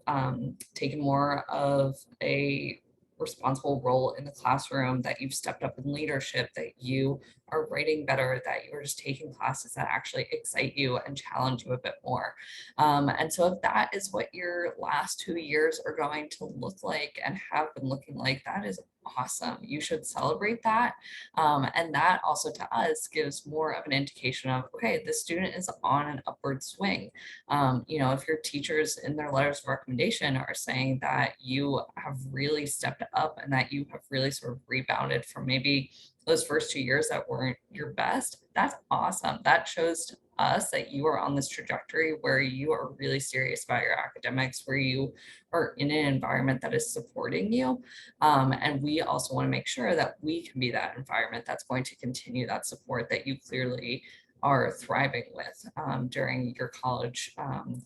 taken more of a responsible role in the classroom, that you've stepped up in leadership, that you are writing better, that you're just taking classes that actually excite you and challenge you a bit more. And so if that is what your last 2 years are going to look like and have been looking like, that is awesome. You should celebrate that. And that also to us gives more of an indication of, okay, this student is on an upward swing. If your teachers in their letters of recommendation are saying that you have really stepped up and that you have really sort of rebounded from maybe those first 2 years that weren't your best, that's awesome. That shows to us that you are on this trajectory where you are really serious about your academics, where you are in an environment that is supporting you. And we also want to make sure that we can be that environment that's going to continue that support that you clearly are thriving with during your college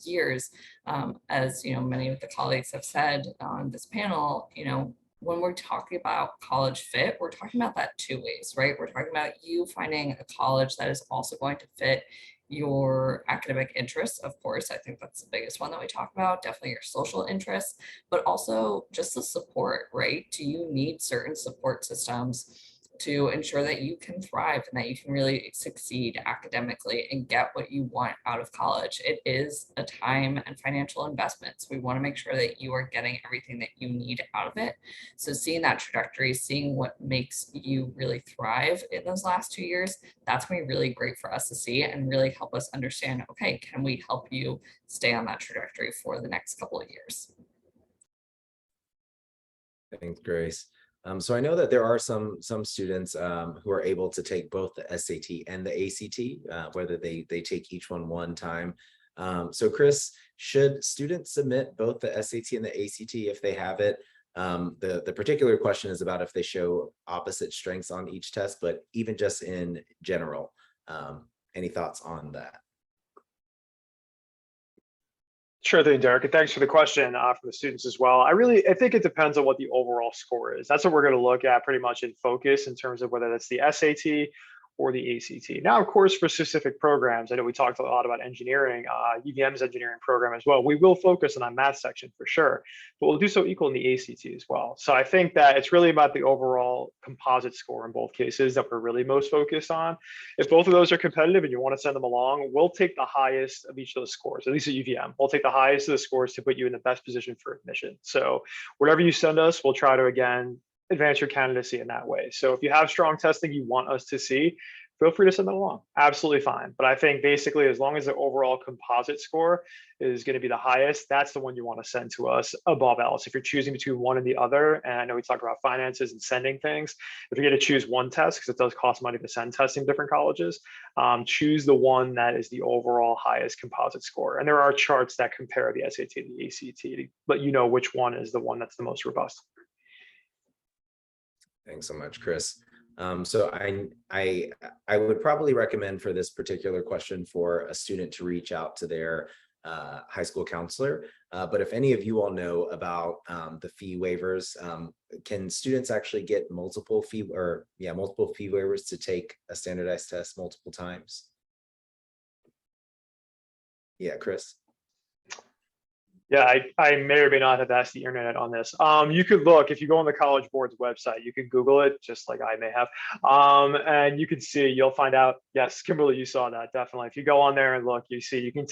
years. As many of the colleagues have said on this panel, when we're talking about college fit, we're talking about that 2 ways, right? We're talking about you finding a college that is also going to fit your academic interests. Of course, I think that's the biggest one that we talk about, definitely your social interests, but also just the support, right? Do you need certain support systems to ensure that you can thrive and that you can really succeed academically and get what you want out of college? It is a time and financial investment. So we want to make sure that you are getting everything that you need out of it. So seeing that trajectory, seeing what makes you really thrive in those last 2 years, that's going to be really great for us to see and really help us understand, okay, can we help you stay on that trajectory for the next couple of years? Thanks, Grace. So I know that there are some students who are able to take both the SAT and the ACT, whether they take each one time. So Chris, should students submit both the SAT and the ACT if they have it? The particular question is about if they show opposite strengths on each test, but even just in general, any thoughts on that? Sure thing, Derek, and thanks for the question for the students as well. I think it depends on what the overall score is. That's what we're going to look at pretty much in focus in terms of whether that's the SAT or the ACT. Now, of course, for specific programs, I know we talked a lot about engineering, UVM's engineering program as well. We will focus on that math section for sure, but we'll do so equal in the ACT as well. So I think that it's really about the overall composite score in both cases that we're really most focused on. If both of those are competitive and you want to send them along, we'll take the highest of each of those scores, at least at UVM. We'll take the highest of the scores to put you in the best position for admission. So whatever you send us, we'll try to, again, advance your candidacy in that way. So if you have strong testing you want us to see, feel free to send them along. Absolutely fine. But I think basically as long as the overall composite score is going to be the highest, that's the one you want to send to us above else. If you're choosing between one and the other, and I know we talk about finances and sending things, if you're going to choose one test, because it does cost money to send testing different colleges, choose the one that is the overall highest composite score. And there are charts that compare the SAT and the ACT to let you know which one is the one that's the most robust. Thanks so much, Chris. So I would probably recommend for this particular question for a student to reach out to their high school counselor. But if any of you all know about the fee waivers, can students actually get multiple fee waivers to take a standardized test multiple times? Yeah, Chris. Yeah, I may or may not have asked the internet on this. You could look, if you go on the College Board's website, you can Google it, just like I may have. And you can see, you'll find out, yes, Kimberly, you saw that, definitely. If you go on there and look, you see, you can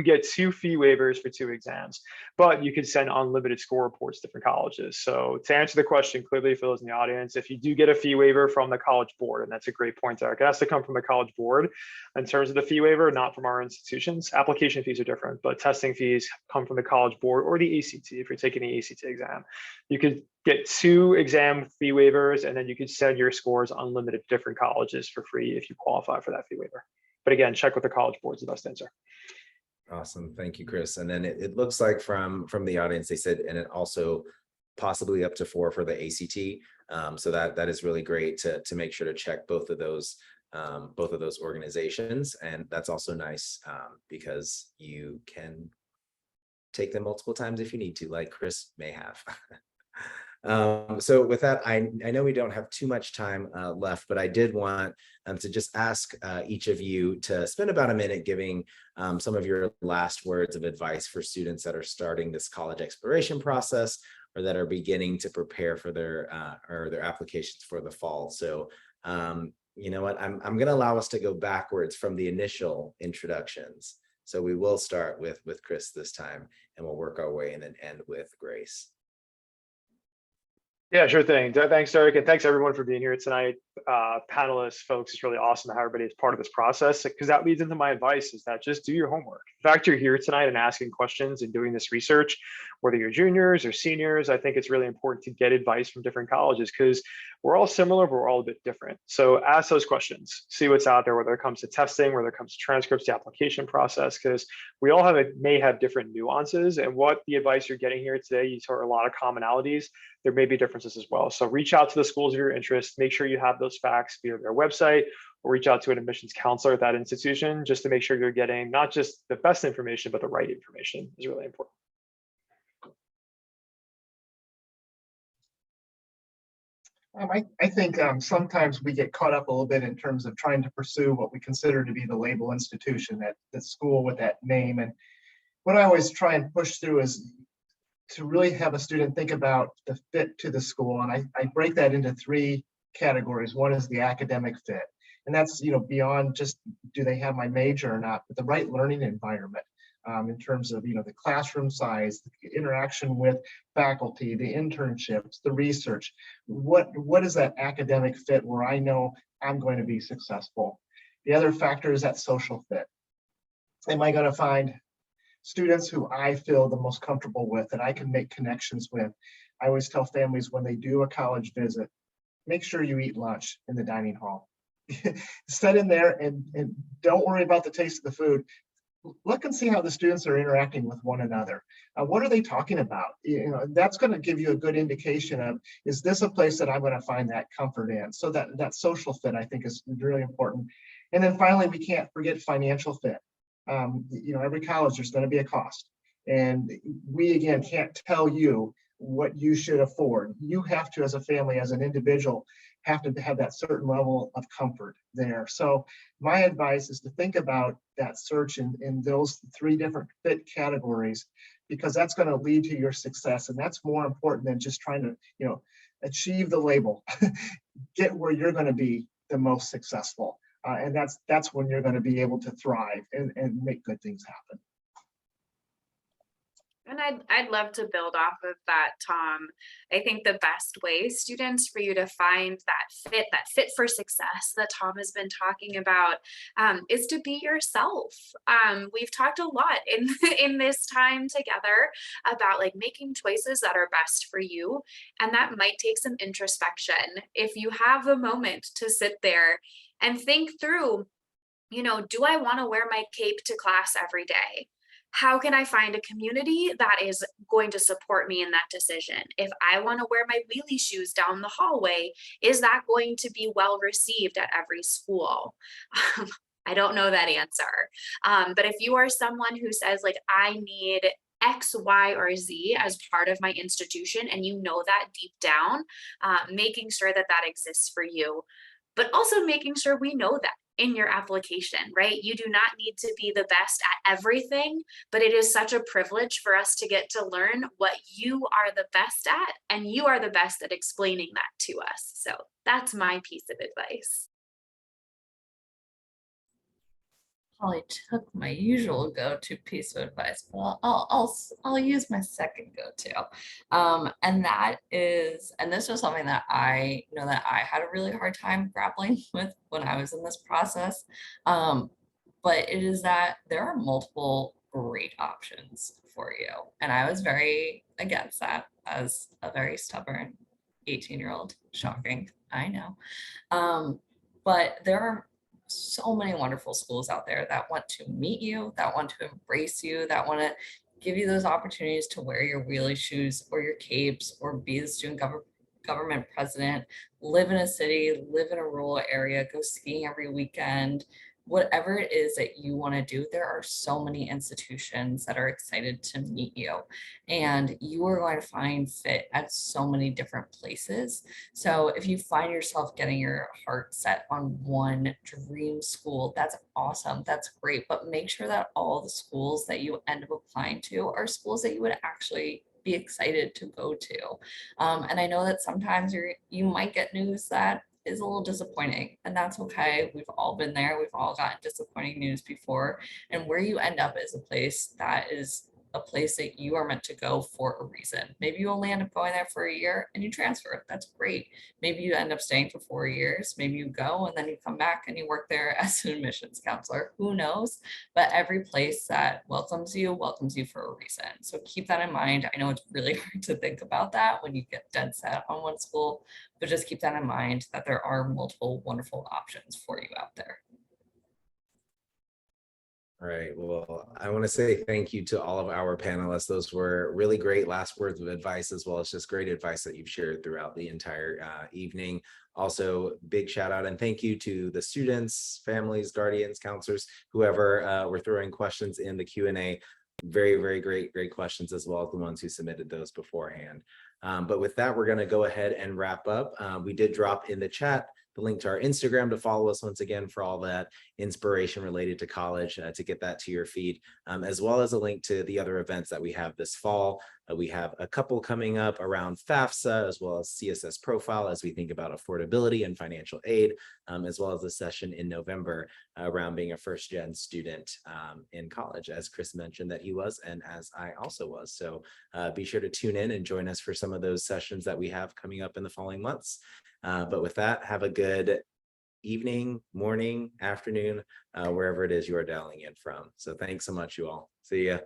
get 2 fee waivers for 2 exams, but you can send unlimited score reports to different colleges. So to answer the question clearly for those in the audience, if you do get a fee waiver from the College Board, and that's a great point, Eric, it has to come from the College Board in terms of the fee waiver, not from our institutions. Application fees are different, but testing fees come from the College Board or the ACT if you're taking the ACT exam. You could get 2 exam fee waivers, and then you could send your scores unlimited to different colleges for free if you qualify for that fee waiver. But again, check with the College Board's the best answer. Awesome. Thank you, Chris. And then it looks like from the audience, they said, and it also possibly up to 4 for the ACT. So that is really great to make sure to check both of those organizations. And that's also nice because you can take them multiple times if you need to, like Chris may have. So with that, I know we don't have too much time left, but I did want to just ask each of you to spend about a minute giving some of your last words of advice for students that are starting this college exploration process or that are beginning to prepare for their applications for the fall. So you know what, I'm going to allow us to go backwards from the initial introductions. So we will start with Chris this time, and we'll work our way and then end with Grace. Yeah, sure thing. Thanks, Derek, and thanks everyone for being here tonight. Panelists, folks, it's really awesome to have everybody as part of this process, because that leads into my advice is that just do your homework. The fact you're here tonight and asking questions and doing this research, whether you're juniors or seniors, I think it's really important to get advice from different colleges because we're all similar, but we're all a bit different. So ask those questions, see what's out there, whether it comes to testing, whether it comes to transcripts, the application process, because we all may have different nuances, and what the advice you're getting here today, you saw a lot of commonalities. There may be differences as well. So reach out to the schools of your interest, make sure you have those facts via their website, or reach out to an admissions counselor at that institution just to make sure you're getting not just the best information, but the right information is really important. I think sometimes we get caught up a little bit in terms of trying to pursue what we consider to be the label institution, that school with that name. And what I always try and push through is to really have a student think about the fit to the school. And I break that into 3 categories. One is the academic fit. And that's, beyond just do they have my major or not, but the right learning environment in terms of, the classroom size, the interaction with faculty, the internships, the research. What is that academic fit where I know I'm going to be successful? The other factor is that social fit. Am I going to find students who I feel the most comfortable with, that I can make connections with? I always tell families when they do a college visit, make sure you eat lunch in the dining hall. Sit in there and don't worry about the taste of the food. Look and see how the students are interacting with one another. What are they talking about? That's going to give you a good indication of, is this a place that I'm going to find that comfort in? So that social fit, I think, is really important. And then finally, we can't forget financial fit. Every college, there's going to be a cost. And we, again, can't tell you what you should afford. You have to, as a family, as an individual, have to have that certain level of comfort there. So my advice is to think about that search in those 3 different fit categories, because that's going to lead to your success. And that's more important than just trying to, achieve the label, get where you're going to be the most successful. And that's when you're going to be able to thrive and make good things happen. And I'd love to build off of that, Tom. I think the best way, students, for you to find that fit for success that Tom has been talking about, is to be yourself. We've talked a lot in this time together about making choices that are best for you. And that might take some introspection. If you have a moment to sit there and think through, do I want to wear my cape to class every day? How can I find a community that is going to support me in that decision? If I want to wear my wheelie shoes down the hallway, is that going to be well received at every school? I don't know that answer. But if you are someone who says like, I need X, Y, or Z as part of my institution, and you know that deep down, making sure that that exists for you, but also making sure we know that in your application, right? You do not need to be the best at everything, but it is such a privilege for us to get to learn what you are the best at, and you are the best at explaining that to us. So that's my piece of advice. Holly took my usual go-to piece of advice, but I'll use my second go-to. And that is, and this was something that I know that I had a really hard time grappling with when I was in this process. But it is that there are multiple great options for you. And I was very against that as a very stubborn 18-year-old. Shocking, I know. But there are so many wonderful schools out there that want to meet you, that want to embrace you, that want to give you those opportunities to wear your wheelie shoes or your capes or be the student government president, live in a city, live in a rural area, go skiing every weekend. Whatever it is that you want to do, there are so many institutions that are excited to meet you, and you are going to find fit at so many different places. So if you find yourself getting your heart set on one dream school, that's awesome. That's great. But make sure that all the schools that you end up applying to are schools that you would actually be excited to go to. And I know that sometimes you might get news that is a little disappointing, and that's okay. We've all been there. We've all gotten disappointing news before. And where you end up is a place that is a place that you are meant to go for a reason. Maybe you only end up going there for a year and you transfer. That's great. Maybe you end up staying for 4 years. Maybe you go and then you come back and you work there as an admissions counselor. Who knows? But every place that welcomes you for a reason. So keep that in mind. I know it's really hard to think about that when you get dead set on one school, but just keep that in mind that there are multiple wonderful options for you out there. All right. Well, I want to say thank you to all of our panelists. Those were really great last words of advice, as well as just great advice that you've shared throughout the entire evening. Also, big shout out and thank you to the students, families, guardians, counselors, whoever were throwing questions in the Q&A. Very, very great questions, as well as the ones who submitted those beforehand. But with that, we're going to go ahead and wrap up. We did drop in the chat the link to our Instagram to follow us once again for all that inspiration related to college, to get that to your feed, as well as a link to the other events that we have this fall. We have a couple coming up around FAFSA, as well as CSS Profile, as we think about affordability and financial aid, as well as a session in November around being a first-gen student in college, as Chris mentioned that he was, and as I also was. So be sure to tune in and join us for some of those sessions that we have coming up in the following months. But with that, have a good evening, morning, afternoon, wherever it is you are dialing in from. So thanks so much, you all. See ya.